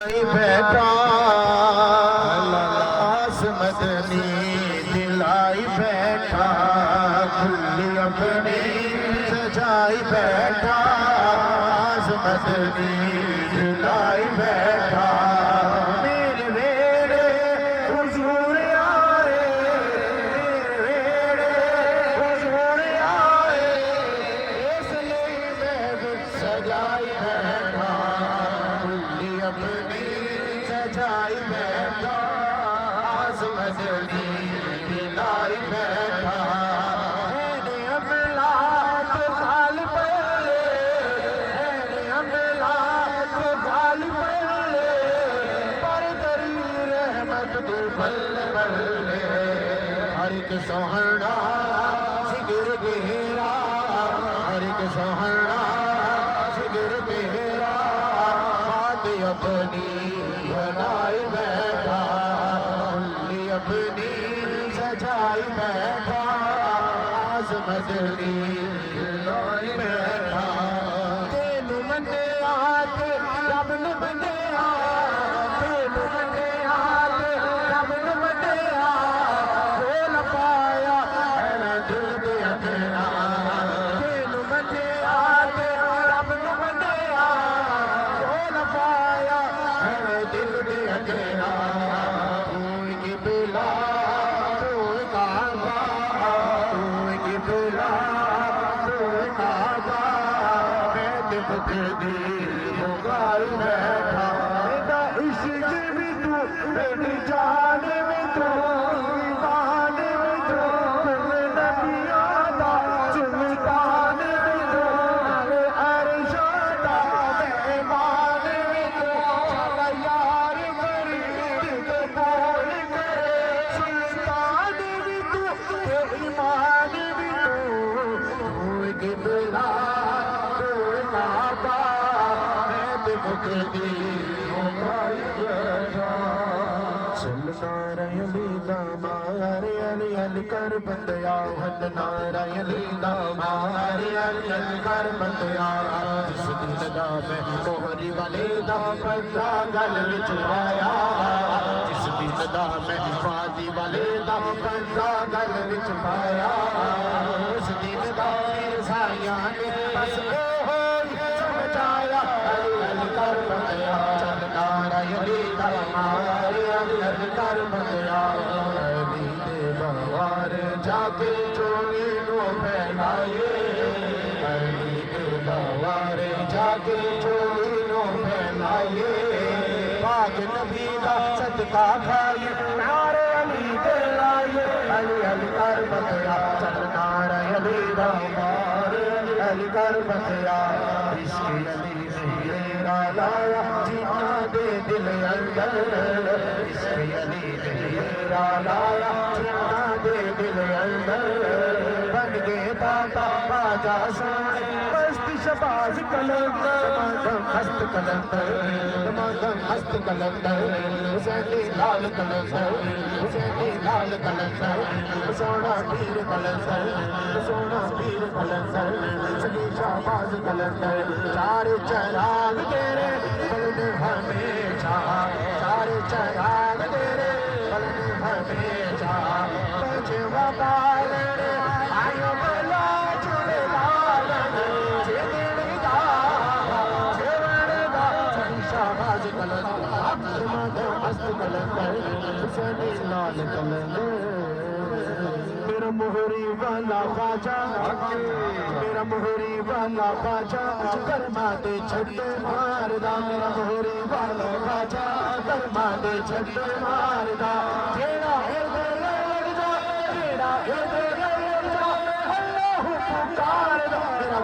बैठा मदनी दिलाई बैठा खुली अपनी सजाई बैठा मदनी दिलाई बैठा मेरे वेड़े हुजूर आए मेरे वेड़े हुजूर आए इसलिए मैं सजाई बैठा खुली अपनी सजाई बैठा मदनी दिलाई बैठा है अमला तो खाल पहले है अमला तो खाल पहले पर दरी रहमत दे बल्ले बल्ले हर एक सोहना सिगर घेरा हर एक सोहना सिगर घेरा बात अपनी बनाई बैठा अपनी सजाई बैठा मदनी दिलाई बैठा तेन मने आके रब न मने तेन मने आके रब न मने बोल पाया है दिल दे अखरा तेन मने आके रब न मने बोल पाया है दिल दे अखरा इश्क भी तू मेरी जान भी तू ईमान भी तू नबिया दा सुल्तान भी तू अरशादा मेहमान भी तू यार मेरी दिल बोल करे सुल्तान भी तू ईमान भी तू गिबला मारे अली अली कर बंदया हद नारायण लीला मारे अली अली कर बंदया जिस दिन दा मैं मोहरी वाले दा पता गल विच पाया जिस दिन दा मैं फादी वाले दा पता गल विच पाया उस दिन दा मेरे साया ने बस समझाया अली अली कर बंदया चल नारायण लीला मारे अली अली कर बंदया जाके चोली नो फैलाए अली के दवारे जाके चोली नो फैलाए पाक नबी का सदका खाए नारे अली के लाए अली अली कर बतया चल नारे अली दवारे अली कर बतया इश्क अली मेरा लाया जीना दे दिल अंदर इश्क अली मेरा लाया जीना दे दिल अंदर बन गए दाता बाजा सोने मस्त शबाज कलंदर मदम हस्त कलंदर मदम हस्त कलंदर हुसैनी लाल कलंदर हुसैनी लाल कलंदर सोना पीर कलंदर सोना पीर कलंदर सभी शाबाज कलंदर चार चराग तेरे बलद हमेशा चार चराग तेरे बलद हमेशा आयो बला जुड़े लाल शाबाज कलंदर मस्त कलंदर हुसैनी लाल कलंदर मेरा मोहरी वाला ख्वाजा मेरा मोहरी वाला ख्वाजा कर्मा दे छड्डे मारदा मेरा मोहरी वाला ख्वाजा कर्मा दे छड्डे मारदा जेड़ा है लग जा जेड़ा है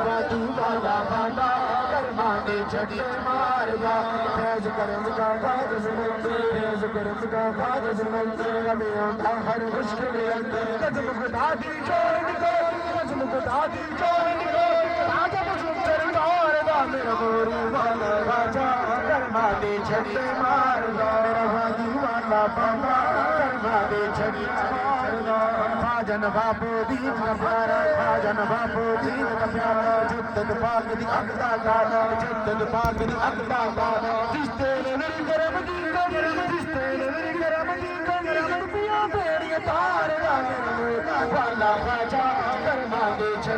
वादी वाला बाबा कर्मा दे छड्डे मारदा फैज करम का बाज सुनंद फैज करम का बाज सुनंद रबे आंधा हर मुश्किल अंदर कदम खुदा दी छोड़ दो कदम खुदा दी छोड़ दो राजा मुझे सरदार दा मेरा मोरी वाला राजा कर्मा दे छड्डे मारदा मेरा वादी वाला बाबा कर्मा दे छड्डे मारदा खाजन बापू दीन का प्यारा खाजन बापू दीन का प्यारा जिद्दत पाक दी अकदा गाना जिद्दत पाक दी अकदा गाना जिस तेरे मेरी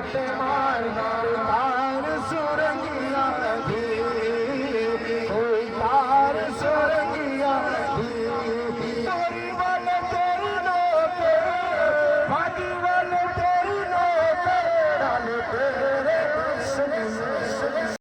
छड्डे मारदा